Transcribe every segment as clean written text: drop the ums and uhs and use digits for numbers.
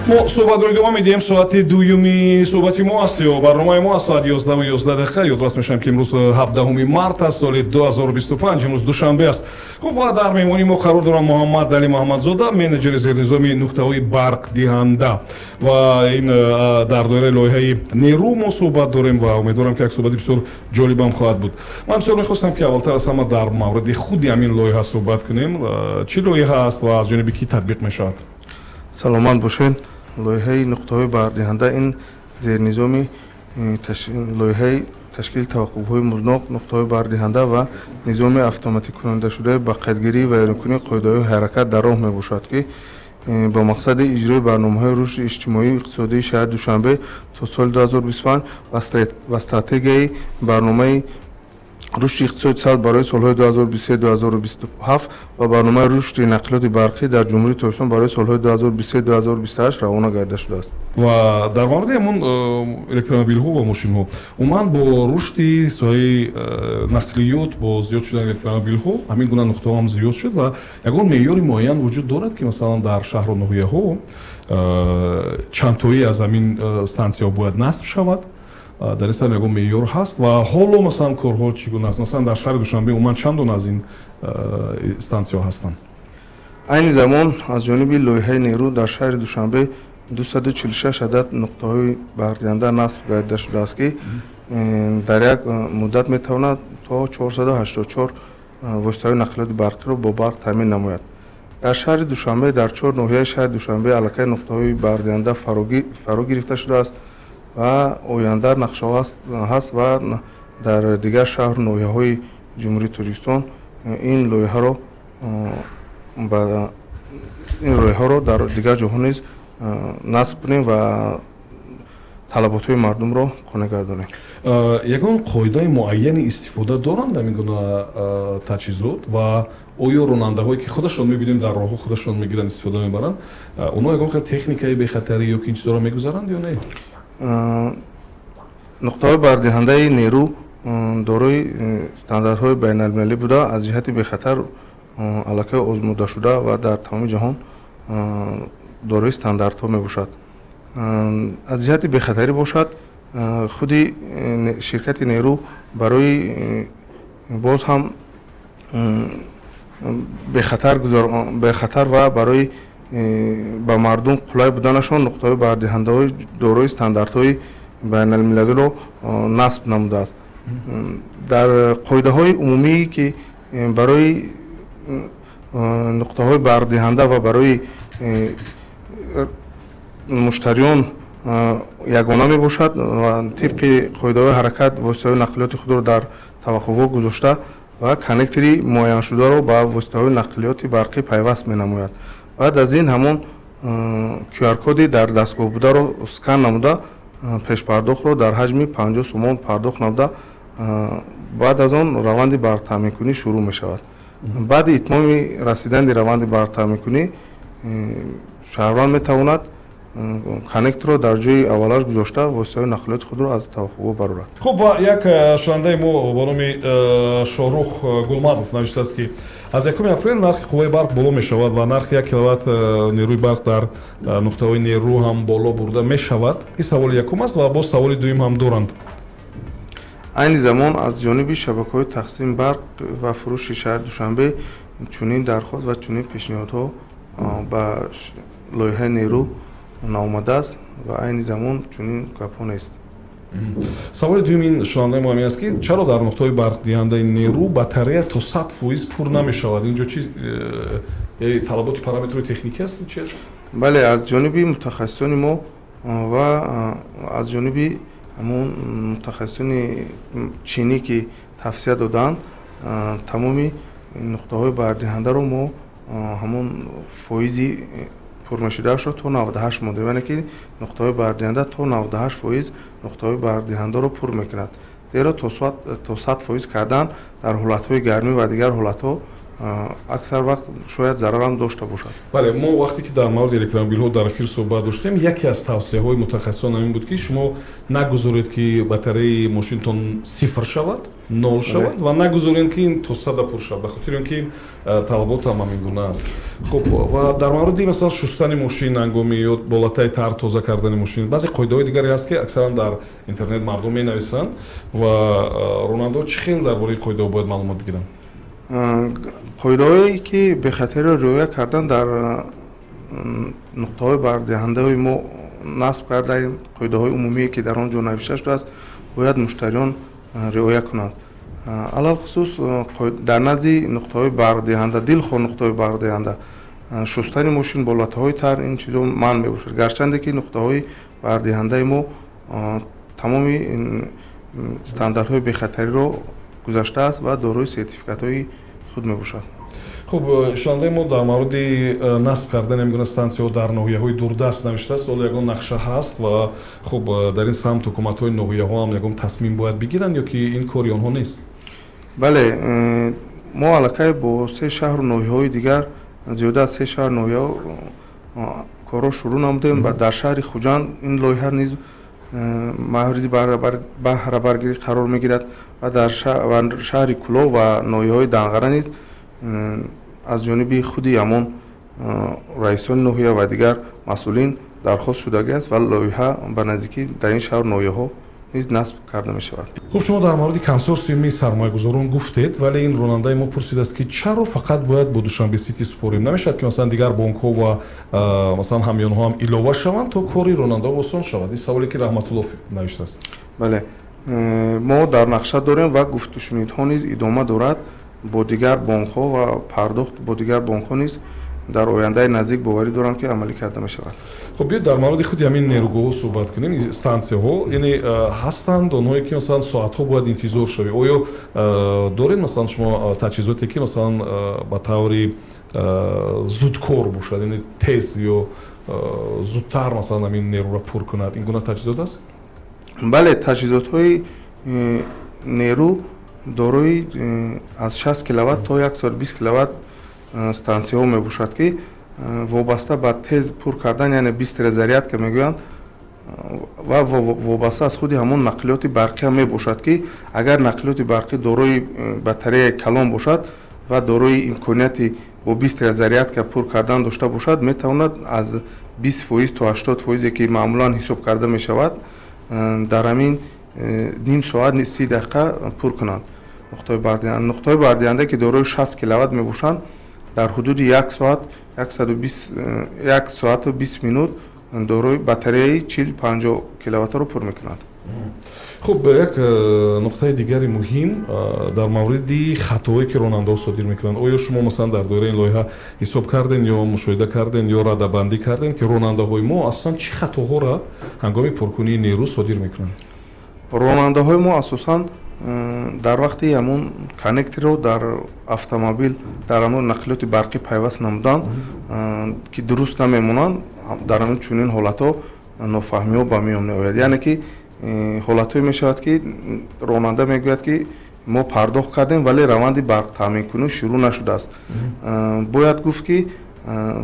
мо суҳбатро идома медиҳем. соати дуюми суҳбати мо аст ё барномаи мо аст соати 11:11. ёдбас мешавам ки имрӯз 17 март аст соли 2025. имрӯз душанбе аст. хуб ва дар меҳмонии мо қарор дорам муҳаммад али муҳаммадзода, менеҷери зернизоми нуқтаҳои барқдиҳанда ва ин дар доираи лоиҳаи нерӯ мо суҳбат дорем ва умедворам ки як суҳбати бисёр ҷолибам хоҳад буд. ман бисёр мехостам ки аввалтар аз ҳама дар мавриди худи ҳамин лоиҳа суҳбат кунем. чӣ лоиҳа аст ва аз ҷониби кӣ татбиқ мешавад? саломат бошед. лоиҳаи нуқтаҳои барқдиҳанда ин зернизоми лоиҳаи ташкили таваққуфҳои музноқ, нуқтаҳои барқдиҳанда ва низоми автоматиккунандашудаи ба қайдгирӣ ва эълонкунии қоидаҳои ҳаракат дар роҳ мебошад, ки ба мақсади иҷрои барномаҳои рушди иҷтимоию иқтисодии шаҳри Душанбе то соли 2025 ва стратегияи барномаи рушди иқтисоди сабз барои солҳои 2023-2027 ва барномаи рушди нақлиёти барқӣ дар ҷумҳурии Tojikiston барои солҳои 2023-2028 равона гарда шудааст. ва дар мавриди ҳамон электромобилҳо ва мошинҳо умуман бо рушди соҳаи нақлиёт, бо зиёд шудани электромобилҳо ҳамин гуна нуқтаҳо ҳам зиёд шуд ва ягон меъёри муайян вуҷуд дорад, ки масалан дар шаҳру ноҳияҳо чандтои аз ҳамин стансияҳо бояд насб шавад. дар ин ягон меъёр ҳаст ва ҳоло масалан корҳо чӣ гуна аст? Масалан дар шаҳри Душанбе умуман чандон аз ин стансияҳо ҳастанд? айни замон аз ҷониби лоиҳаи нерӯ дар шаҳри Душанбе 246 адад нуқтаҳои барқдиҳанда насб гарда шудааст, ки дар як муддат метавонад то 484 воситаҳои нақлиёти барқиро бо барқ таъмин намояд. дар шаҳри Душанбе дар 4 ноҳияи шаҳри Душанбе аллакай нуқтаҳои барқдиҳанда фаро гирифта шудааст ва оянда нақшаҳо ҳаст ва дар дигар шаҳру ноҳияҳои ҷумҳурии Тоҷикистон ин лоиҳаро дар дигар ҷоҳо низ насб кунем ва талаботҳои мардумро қонеъ гардонем. ягон қоидаи муайяни истифода доранд ҳамин гуна таҷҳизот ва оё ронандаҳое ки худашон мебинем дар роҳҳо худашон мегиранд истифода мебаранд, онҳо ягон техникаи бехатарӣ ё ки ин чизоро мегузаранд ё не? нуқтаҳои барқдиҳандаи нерӯ дорои стандартҳои байналмилалӣ буда аз ҷиҳати бехатар аллакай озмудашуда ва дар тамоми ҷаҳон дорои стандартҳо мебошад. аз ҷиҳати бехатарӣ бошад, худи ширкати нерӯ барои боз ҳам бехатар ва барои ба мардум қулай буданашон нуқтаҳои барқдиҳандаҳои дорои стандартҳои байналмилалиро насб намудааст. дар қоидаҳои умумӣ ки барои нуқтаҳои барқдиҳанда ва барои муштариён ягона мебошад ва тибқи қоидаҳои ҳаракат воситаҳои нақлиёти худро дар таваққуфҳо гузошта ва коннектори муайяншударо ба воситаҳои нақлиёти барқӣ пайваст менамояд. баъд аз ин ҳамон QR-коди дар дастгоҳ бударо скан намуда пешпардохтро дар ҳаҷми 50 сомон пардохт намуда баъд аз он раванди барқтаъминкунӣ шурӯъ мешавад. баъди итмоми расидани раванди барқтаъминкунӣ шаҳрванд метавонад коннекторро дар ҷои аввалаш гузошта воситаҳои нақлиёти худро аз таваққуфҳо барорад. хуб ва як шунавандаи мо бо номи Шоҳрух Гулматов навиштааст, ки аз 1 апрел нархи қувваи барқ боло мешавад ва нархи 1 киловатт нерӯи барқ дар нуқтаҳои нерӯ ҳам боло бурда мешавад. ин саволи якум аст ва боз саволи дуюм ҳам доранд. айни замон аз ҷониби шабакаҳои тақсими барқ ва фурӯши шаҳри Душанбе чунин дархост ва чунин пешниҳодҳо ба лоиҳаи нерӯ наомадааст ва айни замон чунин гапҳо нест. саволи дуюм ин шунавандаи мо ҳамин аст, ки чаро дар нуқтаҳои барқдиҳандаи нерӯ батарея то 100% пур намешавад? инҷо чи талаботи параметрҳои техникӣ аст? чи аст? бале, аз ҷониби мутахассисони мо ва аз ҷониби ҳамон мутахассисони чинӣ ки тавсия доданд, тамоми нуқтаҳои барқдиҳандаро мо ҳамон фоизи пурмешудаашро то 98 монда, яъне ки нуқтаҳои барқдиҳанда то 98% нуқтаҳои барқдиҳандаро пур мекунад. зеро то 100% кардан дар ҳолатҳои гармӣ ва дигар ҳолатҳо аксар вақт шояд зарарам дошта бошад. бале мо вақте ки дар мавриди электромобилҳо дар эфир суҳбат доштем, яке аз тавсияҳои мутахассисон ин буд ки шумо нагузоред ки батареяи мошинтон сифр шавад, нол шавад ва нагузоред ки ин то 100 пур шавад, бахотири он ки ин талаботам ҳамин гуна аст. Хуб, ва дар мавриди масалан шустани мошин ҳангоми ё болатаи тар тоза кардани мошин, баъзе қоидаҳои дигаре ҳаст ки аксаран дар интернет мардум менависанд ва ронандаҳо чӣ хел дар бораи қоидаҳо бояд маълумот бигиранд? қоидаҳое ки бехатари риоя кардан дар нуқтаҳои бардиҳандаи мо насб кардаем, қоидаҳои умумие ки дар он ҷо навишта шудааст, бояд муштариён риоя кунанд. алалхусус дар назди нуқтаҳои бардиҳанда, дилхоҳ нуқтаҳои бардиҳанда, шустани мошин, болатаҳои тар, ин чизо манъ мебошад, гарчанде ки нуқтаҳои бардиҳандаи мо тамоми стандартҳои бехатариро гузаштааст ва дорои сертификатҳои худ мебошад. хуб, шунавандаи мо дар мавриди насб кардани ҳамин гуна стансияҳо дар ноҳияҳои дурдаст навиштааст, ҳоло ягон нақша ҳаст ва хуб дар ин самт ҳукуматҳои ноҳияҳо ҳам ягон тасмим бояд бигиранд ё ки ин кори онҳо нест? бале, мо аллакай бо 3 шаҳру ноҳияҳои дигар, зиёда аз 3 шаҳр ноҳияҳо корро шурӯъ намудем ва дар шаҳри Хуҷанд ин лоиҳа низ мавриди баҳрабаргирӣ қарор мегирад ва дар шаҳри Кӯлоҳ ва ноҳияҳои Данғара низ аз ҷониби худи ҳамон раисони ноҳия ва дигар масъулин дархост шудагиаст ва лоиҳа ба наздикӣ дар ин шаҳру ноҳияҳо низ насб карда мешавад. хуб, шумо дар мавриди консорсиуми сармоягузорон гуфтед, вале ин ронандаи мо пурсидааст ки чаро фақат бояд бо Душанбе Сити супорим? Намешавад ки масалан дигар бонкҳо ва масалан ҳамёнҳо ҳам илова шаванд то кори ронандаҳо осон шавад? ин саволе ки Раҳматуллов навиштааст. бале, мо дар нақша дорем ва гуфтушунидҳо низ идома дорад бо дигар бонкҳо ва пардохт бо дигар бонкҳо низ дар ояндаи наздик боварӣ дорам ки амалӣ карда мешавад. хуб, биёед дар мавриди худи ҳамин нерӯгоҳо суҳбат кунем. Стансияҳо яъне ҳастанд онҳое ки масалан соатҳо бояд интизор шавӣ? оё доред масалан шумо таҷҳизоте ки масалан ба таври зудкор бошад, яъне тез ё зудтар масалан ҳамин нерӯро пур кунад, ин гуна таҷҳизот аст? бале, таҷҳизотҳои нерӯ дорои аз 60 киловатт то 120 киловатт стансияҳо мебошад ки вобаста ба тез пур кардан, яъне бистра зарядка мегӯянд ва вобаста аз худи ҳамон нақлиёти барқӣ ҳам мебошад ки агар нақлиёти барқӣ дорои батареяи калон бошад ва дорои имконияти бо бистра зарядка пур кардан дошта бошад, метавонад аз 20% то 80% ки маъмулан ҳисоб карда мешавад дар ҳамин ним соат 30 дақиқа пур кунанд. нуқтаҳои бардиҳанда ки дорои 60 киловатт мебошанд, дар ҳудуди 1 соат 1 соату 20 минут дорои батареяи 40-50 киловаттро пур мекунанд. хуб, як нуқтаи дигари муҳим дар мавриди хатоҳое ки ронандаҳо содир мекунанд. оё шумо масалан дар доираи ин лоиҳа ҳисоб карден ё мушоҳида карден ё радабандӣ карден ки ронандаҳои мо асосан чӣ хатоҳоро ҳангоми пуркунии нерӯ содир мекунанд? ронандаҳои мо асосан дар вақти ҳамон коннекторро дар автомобил, дар ҳамон нақлиёти барқӣ пайваст намудан ки дуруст намемонанд, дар ҳамин чунин ҳолатҳо нофаҳмиҳо ба миён меояд. яъне ки ҳолатҳое мешавад ки ронанда мегӯяд ки мо пардохт кардем вале раванди барқтаъминкунӣ шурӯъ нашудааст. бояд гуфт ки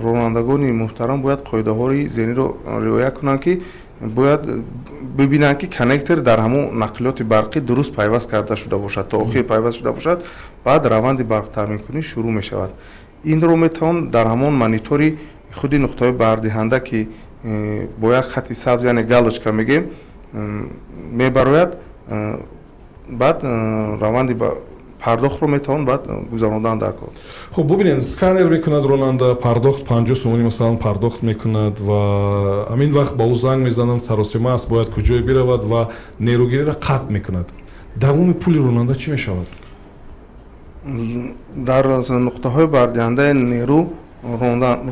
ронандагони муҳтарам бояд қоидаҳои зениро риоя кунанд ки бояд бибинанд ки коннектор дар ҳамон нақлиёти барқӣ дуруст пайваст карда шуда бошад, то охир пайваст шуда бошад, баъд раванди барқтаъминкунӣ шурӯъ мешавад. инро метавон дар ҳамон монитори худи нуқтаҳои бардиҳанда ки бо як хати сабз, яъне галочка мегӯем, мебарояд, баъд раванди пардохтро метавон баъд гузарондан дар кор. хуб, бубинед, сканер мекунад ронанда, пардохт 50 сомонӣ масалан пардохт мекунад ва ҳамин вақт ба ӯ занг мезананд, саросима аст, бояд куҷое биравад ва нерӯгириро қатъ мекунад. давоми пули ронанда чӣ мешавад? дар нуқтаҳои бардиҳандаи нерӯ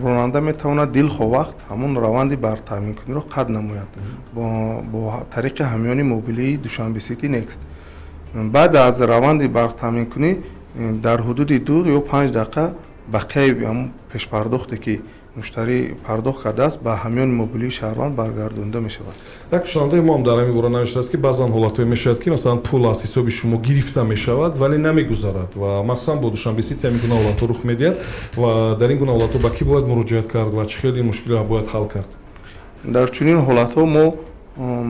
ронанда метавонад дилхоҳ вақт ҳамон раванди бартаъминкуниро қатъ намояд бо тариқи ҳамёни мобилии Душанбе Сити Next. баъд аз раванди барқтаъминкунӣ дар ҳудуди 2 ё 5 дақиқа бақияи пешпардохте ки муштарӣ пардохт кардааст ба ҳамёни мобилии шаҳрванд баргардонда мешавад. як шунавандаи мо ҳам дар ҳамин бора навиштааст ки баъзан ҳолатҳое мешавад ки масалан пул аз ҳисоби шумо гирифта мешавад вале намегузарад ва махсусан бо Душанбе Сити ҳамин гуна ҳолатҳо рух медиҳад ва дар ин гуна ҳолатҳо ба кӣ бояд муроҷиат кард ва чӣ хеле мушкилиҳо бояд ҳал кард? дар чунин ҳолатҳо мо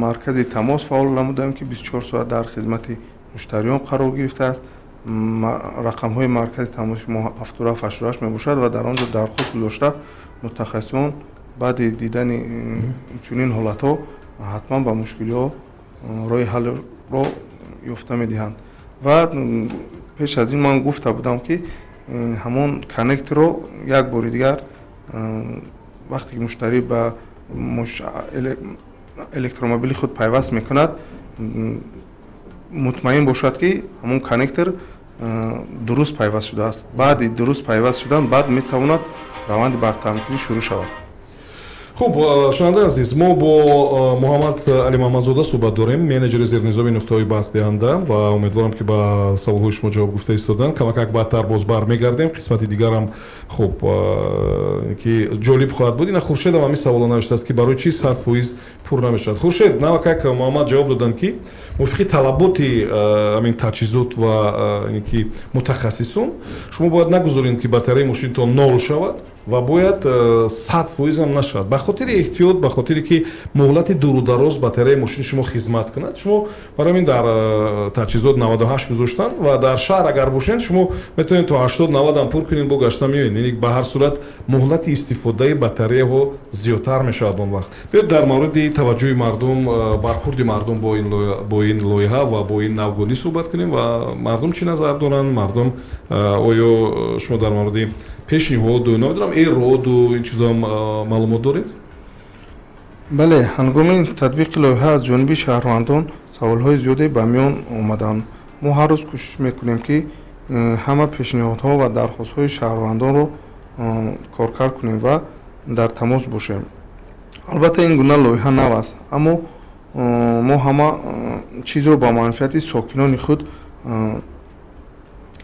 маркази тамос фаъол намудаем ки 24 соат дар хизмати муштариён қарор гирифтааст. рақамҳои маркази тамоси мо 7788 мебошад ва дар он ҷо дархост гузошта мутахассисон баъди дидани чунин ҳолатҳо ҳатман ба мушкилиҳо роҳи ҳаллро ёфта медиҳанд. ва пеш аз ин ман гуфта будам ки ҳамон коннекторро як бори дигар вақте ки муштарӣ ба электромобили худ пайваст мекунад мутмаин бошад ки ҳамон коннектор дуруст пайваст шудааст. баъди дуруст пайваст шудан баъд метавонад раванди бартамикунӣ шурӯъ шавад. хуб шунавандаи азиз, мо бо Муҳаммад Али Маҳмадзода суҳбат дорем, менеҷери зернизоми нуқтаҳои барқдиҳанда ва умедворам ки ба саволҳои шумо ҷавоб гуфта истодан. Камакак баъдтар боз бармегардем, қисмати дигарам хуб ки ҷолиб хоҳад буд. Ина Хуршедам ҳамин саволо навиштааст ки барои чӣ 100% пур намешавад. Хуршед, навакак Муҳаммад ҷавоб доданд ки мувофиқи талаботи ҳамин таҷҳизот ва ки мутахассисун шумо бояд нагузоред ки батареяи мошинтон 0 шавад ва бояд 100% ҳам нашавад. ба хотири эҳтиёт, ба хотире ки муҳлати дурудароз батареяи мошини шумо хизмат кунад, шумо барои ҳамин дар таҷҳизот 98 гузоштан ва дар шаҳр агар бошед шумо метавонед то 80-90 ам пур кунед, бо гашта меоед. Яъне ба ҳар сурат муҳлати истифодаи батареяҳо зиёдтар мешавад он вақт. Биёд дар мавриди таваҷҷӯҳи мардум, бархурди мардум бо ин лоиҳа ва бо ин навгонӣ суҳбат кунем ва мардум чӣ назар доранд, мардум оё шумо дар мавриди пешниҳоду намедонам эроду ин чизам маълумот доред? бале, ҳангоми татбиқи лоиҳа аз ҷониби шаҳрвандон саволҳои зиёде ба миён омаданд. мо ҳар рӯз кӯшиш мекунем ки ҳама пешниҳодҳо ва дархостҳои шаҳрвандонро коркар кунем ва дар тамос бошем. албатта ин гуна лоиҳа нав аст, аммо мо ҳама чизро ба манфиати сокинони худ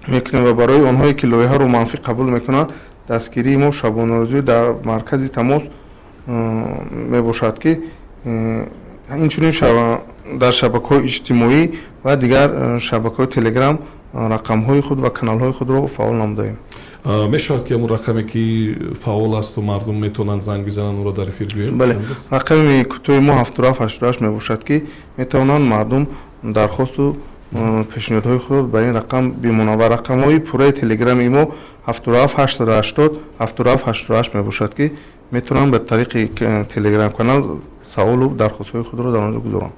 мекунем ва барои онҳое ки лоиҳаро манфӣ қабул мекунанд дастгирии мо шабонарӯзӣ дар маркази тамос мебошад ки инчунин дар шабакаҳои иҷтимоӣ ва дигар шабакаҳои телеграм рақамҳои худ ва каналҳои худро фаъол намудаем. мешавад ки ҳамон рақаме ки фаъол асту мардум метавонанд занг бизананд онро дар эфир гӯем? бале, рақами кӯтоҳи мо 7788 мебошад ки метавонанд мардум дархосту пешниҳодҳои худ ба ин рақам бимонанд ва рақамҳои пурраи телеграми мо 77880 7788 мебошад ки метавонанд ба тариқи телеграм канал саволу дархостҳои худро дар онҷо гузоранд.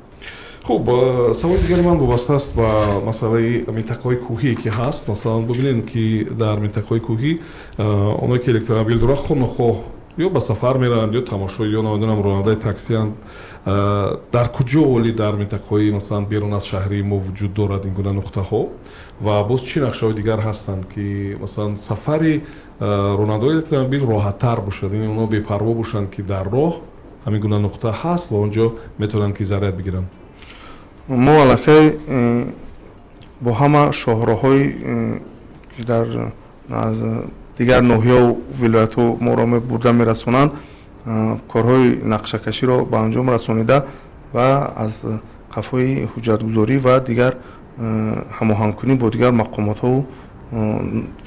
хуб, саволи дигари ман вобаста аст ба масъалаи минтақаҳои кӯҳие ки ҳаст. Масалан бубинед ки дар минтақаҳои кӯҳӣ онҳое ки электромобил доранд хонахоҳ ё ба сафар мераванд ё тамошо ё намедонам ронандаи таксианд. дар куҷо оли дар минтақаҳои масалан берун аз шаҳри мо вуҷуд дорад ин гуна нуқтаҳо ва боз чӣ нақшаҳои дигар ҳастанд ки масалан сафари ронандаҳои электромобил роҳаттар бошад, яъне онҳо бепарво бошанд ки дар роҳ ҳамин гуна нуқта ҳаст ва он ҷо метавонанд ки заряд бигиранд. мо аллакай бо ҳама шоҳроҳҳои ки дар аз дигар ноҳияу вилоятҳо моро бурда мерасонанд корҳои нақшакаширо ба анҷом расонида ва аз қафои ҳуҷҷатгузорӣ ва дигар ҳамоҳангкунӣ бо дигар мақомотҳоу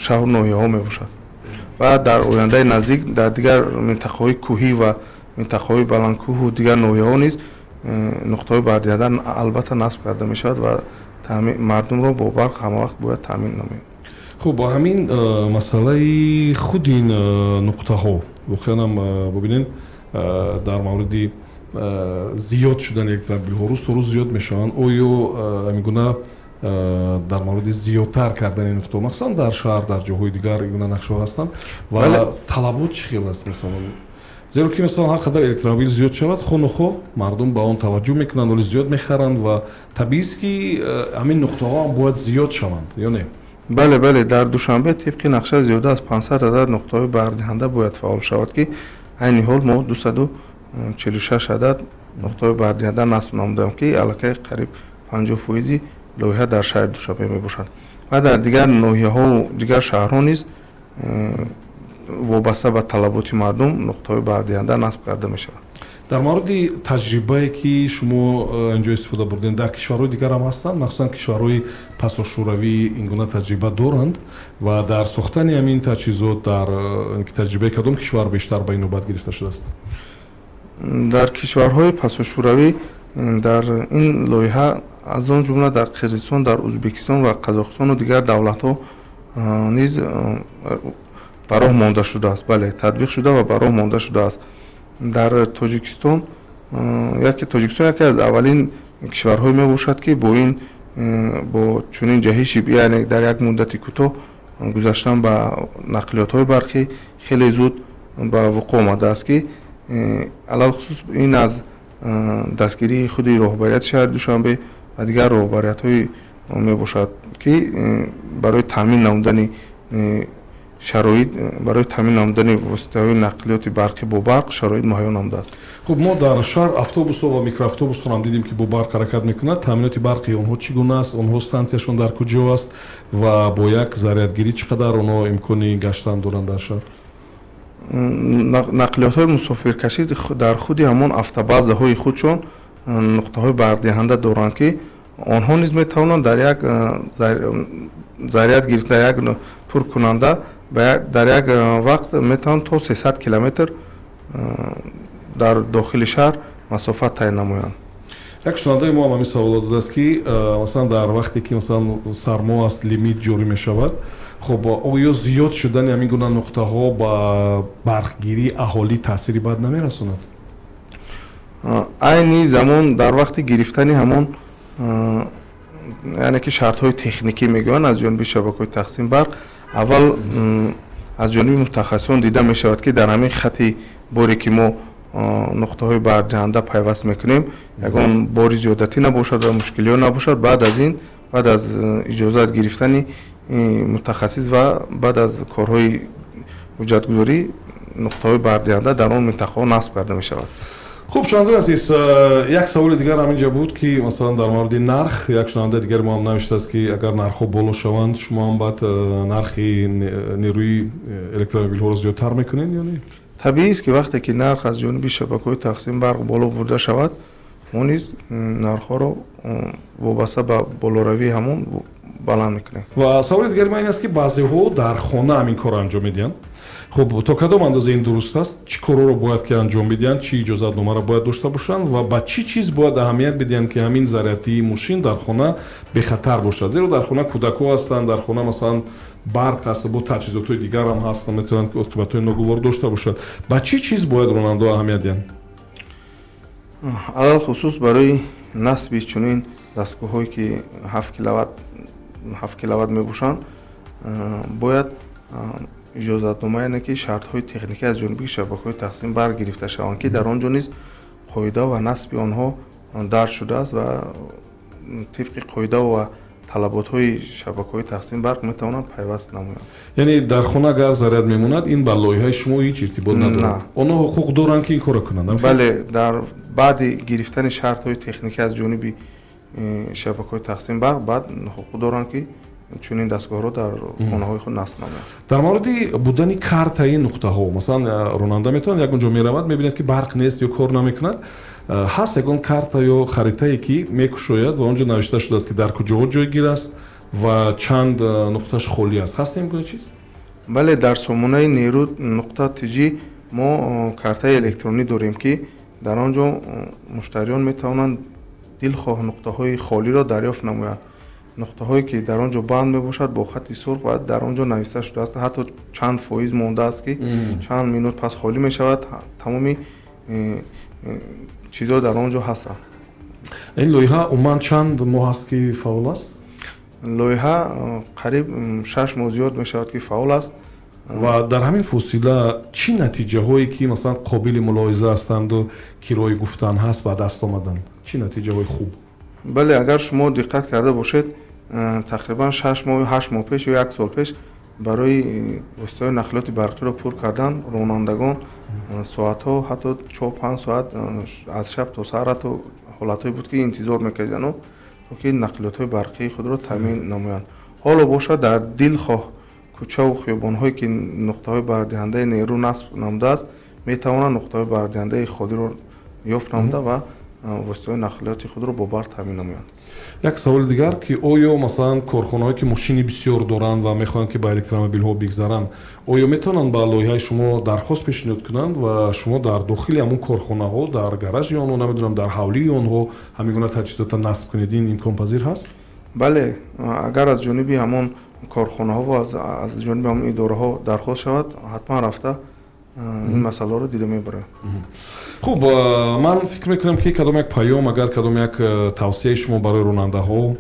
шаҳру ноҳияҳо мебошад ва дар ояндаи наздик дар дигар минтақаҳои кӯҳӣ ва минтақаҳои баландкӯҳу дигар ноҳияҳо низ нуқтаҳои бардиҳанда албатта насб карда мешавад ва мардумро бо барқ ҳамавақт бояд таъмин намоед. хуб, ба ҳамин масъалаи худи ин нуқтаҳо воқеанам бубинед дар мавриди зиёд шудани электромобилҳо рӯз то рӯз зиёд мешаванд. оё ҳамин гуна дар мавриди зиёдтар кардани нуқтаҳо махсусан дар шаҳр дар ҷоҳои дигар ин гуна нақшаҳо ҳастанд ва талабот чӣ хел аст? Масалан зеро ки масалан ҳар қадар электромобил зиёд шавад хонахоҳ мардум ба он таваҷҷӯҳ мекунанд, оли зиёд мехаранд ва табиист ки ҳамин нуқтаҳо ҳам бояд зиёд шаванд, ё не? бале, дар душанбе тибқи нақша зиёда аз 500 адад нуқтаҳои бардиҳанда бояд фаъол шавад ки айни ҳол мо 246 адад нуқтаҳои бардиҳанда насб намудаем ки аллакай қариб 50% лоиҳа дар шаҳри Душанбе мебошад ва дар дигар ноҳияҳо дигар шаҳрҳо низ вобаста ба талаботи мардум нуқтаҳои бардиҳанда насб карда мешавад. дар мавриди таҷрибае ки шумо инҷо истифода бурдем, дар кишварҳои дигар ҳам ҳастанд, махсусан кишварҳои пасошӯравӣ ин гуна таҷриба доранд ва дар сохтани ҳамин таҷҳизот дар таҷрибаи кадом кишвар бештар ба ин нӯбат гирифта шудааст? дар кишварҳои пасошӯравӣ дар ин лоиҳа аз он ҷумла дар Қирғизистон, дар Ӯзбекистон ва Қазоқистону дигар давлатҳо низ ба роҳ монда шудааст. Бале, татбиқ шуда ва ба роҳ монда шудааст. дар Тоҷикистон яке аз аввалин кишварҳое мебошад ки бо ин бо чунин ҷаҳиши яъне дар як муддати кӯтоҳ гузаштан ба нақлиётҳои барқӣ хеле зуд ба вуқӯъ омадааст ки алалхусус ин аз дастгирии худи роҳбарияти шаҳри Душанбе ва дигар роҳбариятҳои мебошад ки барои таъмин намудани шароит барои таъмин намудани воситаҳои нақлиёти барқӣ бо барқ шароит муҳайё намудааст. Хуб, мо дар шаҳр автобусҳо ва микроавтобусҳо ҳам дидем ки бо барқ ҳаракат мекунад. Таъминоти барқи онҳо чӣ гуна аст? Онҳо станцияшон дар куҷо аст ва бо як зарядгирӣ чӣ қадар онҳо имкони гаштан доранд дар шаҳр? нақлиётҳои мусофиркашӣ дар худи ҳамон автобазаҳои худшон нуқтаҳои барқдиҳанда доранд ки онҳо низ метавонанд дар як заряд гирифта як пуркунанда дар як вақт метавонанд то 300 километр дар дохили шаҳр масофа таъин намоянд. як шунавандаи мо ҳам ҳамин саволо додааст ки масалан дар вақте ки масалан сармо аст, лимит ҷорӣ мешавад, хуб оё зиёд шудани ҳамин гуна нуқтаҳо ба барқгирии аҳолӣ таъсири бад намерасонад? айни замон дар вақти гирифтани ҳамон яъне ки шартҳои техникӣ мегӯянд аз ҷониби шабакаҳои тақсим барқ, аввал аз ҷониби мутахассисон дида мешавад ки дар ҳамин хати боре ки мо нуқтаҳои бардиҳанда пайваст мекунем ягон бори зиёдатӣ набошад ва мушкилиҳо набошад. Баъд аз ин, баъд аз иҷозат гирифтани мутахассис ва баъд аз корҳои ҳуҷҷатгузорӣ нуқтаҳои бардиҳанда дар он минтақаҳо насб карда мешавад. хуб, шунавандаи азиз, як саволи дигар ҳам инҷа буд ки масалан дар мавриди нарх, як шунавандаи дигар мо ҳам навиштааст ки агар нархҳо боло шаванд, шумо ҳам баъд нархи нерӯи электромобилҳоро зиёдтар мекунед ё не? Табиист ки вақте ки нарх аз ҷониби шабакаҳои тақсим барқ боло бурда шавад, мо низ нархҳоро вобаста ба болоравии ҳамон баланд мекунем. Ва саволи дигари ман ин аст ки баъзеҳо дар хона ҳамин корро анҷом медиҳанд. Хуб, то кадом андоза ин дуруст аст? Чӣ корҳоро бояд ки анҷом бидиҳанд? Чӣ иҷозатномаро бояд дошта бошанд ва ба чӣ чиз бояд аҳамият бидиҳанд ки ҳамин зарядии мошин дар хона бехатар бошад? Зеро дар хона кӯдакҳо ҳастанд, дар хона масалан барқ аст, бо таҷҳизотҳои дигар ҳам ҳастанд, метавонанд ки оқибатҳои ногувор дошта бошад. Ба чӣ чиз бояд ронандаҳо аҳамият диҳанд? алалхусус барои насби чунин дастгоҳҳое ки 7 киловатт мебошанд бояд иҷозатнома яъне ки шартҳои техникӣ аз ҷониби шабакаҳои тақсим барқ гирифта шаванд ки дар он ҷо низ қоида ва насби онҳо дард шудааст ва тибқи қоида ва талаботҳои шабакаҳои тақсим барқ метавонанд пайваст намоянд. Яъне дар хона агар заряд мемонад, ин ба лоиҳаи шумо ҳеҷ иртибот надорад? Онҳо ҳуқуқ доранд ки ин корро кунанд? Бале, дар баъди гирифтани шартҳои техникӣ аз ҷониби шабакаҳои тақсим барқ баъд ҳуқуқ доранд ки чунин дастгоҳро дар хонаҳои худ насб намоянд. Дар мавриди будани картаи нуқтаҳо, масалан ронанда метавонад ягон ҷо меравад, мебинад ки барқ нест ё кор намекунад, ҳаст ягон карта ё харитае ки мекушояд ва он ҷо навишта шудааст ки дар куҷоҳо ҷойгир аст ва чанд нуқташ холӣ аст. ҳаст ин гуна чиз? Бале, дар сомонаи нерӯ нуқта тиҷӣ мо картаи электронӣ дорем ки дар он ҷо муштариён метавонанд дилхоҳ нуқтаҳои холиро дарёфт намоянд. нуқтаҳое ки дар он ҷо банд мебошад бо хати сурх ва дар он ҷо нависта шудааст ҳатто чанд фоиз мондааст ки чанд минут пас холӣ мешавад. Тамоми чизҳо дар он ҷо ҳастанд. ин лоиҳа умуман чанд моҳ аст ки фаъол аст? лоиҳа қариб 6 моҳ зиёд мешавад ки фаъол аст. ва дар ҳамин фосила чӣ натиҷаҳое ки масалан қобили мулоҳиза ҳастанду кирои гуфтан ҳаст ба даст омаданд? Чӣ натиҷаҳои хуб? бале, агар шумо диққат карда бошед, тақрибан 6 моҳ 8 моҳ пеш ё 1 сол пеш барои воситаҳои нақлиёти барқиро пур кардан ронандагон соатҳо ҳатто 4-5 соат аз шаб то саҳар ҳатто ҳолатҳое буд ки интизор мекарданд то ки нақлиётҳои барқии худро таъмин намоянд. ҳоло бошад дар дилхоҳ кӯчаву хиёбонҳое ки нуқтаҳои бардиҳандаи нерӯ насб намудааст метавонанд нуқтаҳои бардиҳандаи худиро ёфт намуда ва воситаҳои нақлиёти худро бо барқ таъмин намоянд. як саволи дигар ки оё масалан корхонаҳое ки мошини бисёр доранд ва мехоҳанд ки ба электромобилҳо бигзаранд оё метавонанд ба лоиҳаи шумо дархост пешниҳод кунанд ва шумо дар дохили ҳамон корхонаҳо дар гаражи онҳо намедонам дар ҳавлии онҳо ҳамин гуна таҷҳизотро насб кунед ин имконпазир ҳаст? бале агар аз ҷониби ҳамон корхонаҳо ва аз ҷониби ҳамон идораҳо дархост шавад ҳатман рафта ин масъалаҳоро дида мебарем. хуб ман фикр мекунам ки кадом як паём агар кадом як тавсияи шумо барои ронандаҳо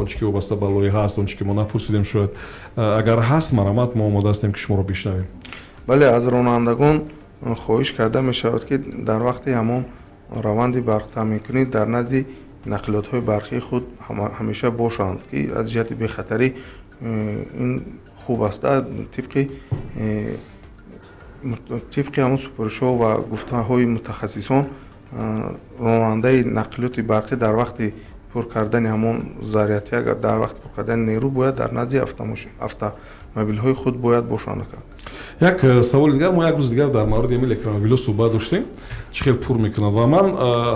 он чи ки вобаста ба лоиҳа аст он чи ки мо напурсидем шояд агар ҳаст марамат мо омода ҳастем ки шуморо бишнавем. бале аз ронандагон хоҳиш карда мешавад ки дар вақти ҳамон раванди барқтаъминкунӣ дар назди нақлиётҳои барқии худ ҳамеша бошанд ки аз ҷиҳати бехатарӣ ин хуб аст тибқи ҳамон супоришҳо ва гуфтаҳои мутахассисон ронандаи нақлиёти барқӣ дар вақти пур кардани ҳамон заряти дар вақти пур кардани нерӯ бояд дар назди автомобилҳои худ бояд бошанда кард. як саволи дигар мо як рӯз дигар дар мавриди ҳамин электромобилҳо суҳбат доштем чӣ хел пур мекунанд ва ман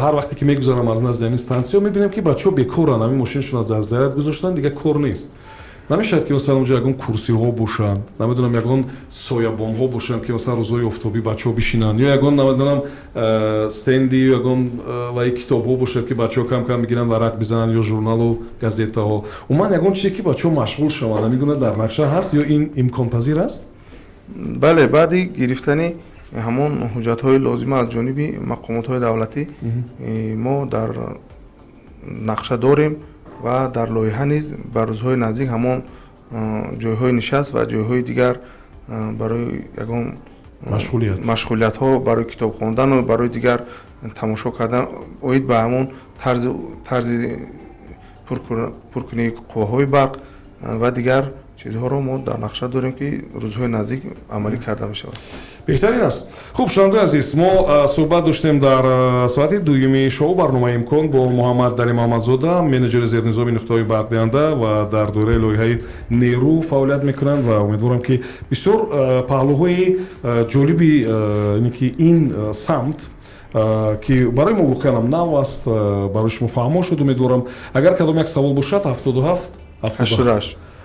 ҳар вақте ки мегузарам аз назди ҳамин стансиё мебинам ки бачаҳо бекоранд ҳамин мошинашон аз заряд гузоштан дигар кор нест. намешавад ки масалан онҷо ягон курсиҳо бошанд намедонам ягон соябонҳо бошанд ки масалан рӯзҳои офтобӣ бачаҳо бишинанд ё ягон намедонам стенди ё ягон ваи китобҳо бошад ки бачаҳо кам кам бигиранд варақ бизананд ё журналу газетаҳо умуман ягон чизе ки бачаҳо машғул шаванд ҳамин гуна дар нақша ҳаст ё ин имконпазир аст? бале баъди гирифтани ҳамон ҳуҷҷатҳои лозима аз ҷониби мақомотҳои давлатӣ мо дар нақша дорем ва дар лоиҳа низ ба рӯзҳои наздик ҳамон ҷойҳои нишаст ва ҷойҳои дигар барои ягон машғулиятҳо барои китоб хондану барои дигар тамошо кардан оид ба ҳамон тарзи пуркунии қувваҳои барқ ва дигар чизҳоро мо дар нақша дорем ки рӯзҳои наздик амалӣ карда мешавад. беҳтарин аст. хуб шунавандаи азиз мо суҳбат доштем дар соати дуюми шоу барномаи имкон бо муҳаммад дали муҳаммадзода менеҷери зернизоми нуқтаҳои барқдиҳанда ва дар доираи лоиҳаи нерӯ фаъолият мекунанд ва умедворам ки бисёр паҳлӯҳои ҷолиби ки ин самт ки барои мо воқеан нав аст барои шумо фаҳмо шуд умедворам агар кадом як савол бошад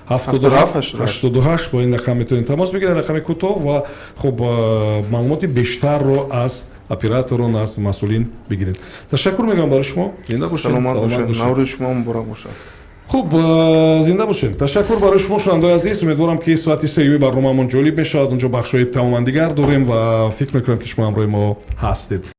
7788 бо ин рақам метавонед тамос бигиред рақами кӯтоҳ ва хуб маълумоти бештарро аз операторон аз масъулин бигиред. ташаккур мегӯям барои шумо. зинда бошед. наврӯзи шумо муборак бошад. хуб зинда бошед. ташаккур барои шумо шунавандаи азиз. умедворам ки соати сеюми барномаамон ҷолиб мешавад. онҷо бахшҳои тамоман дигар дорем ва фикр мекунам ки шумо ҳамроҳи мо ҳастед.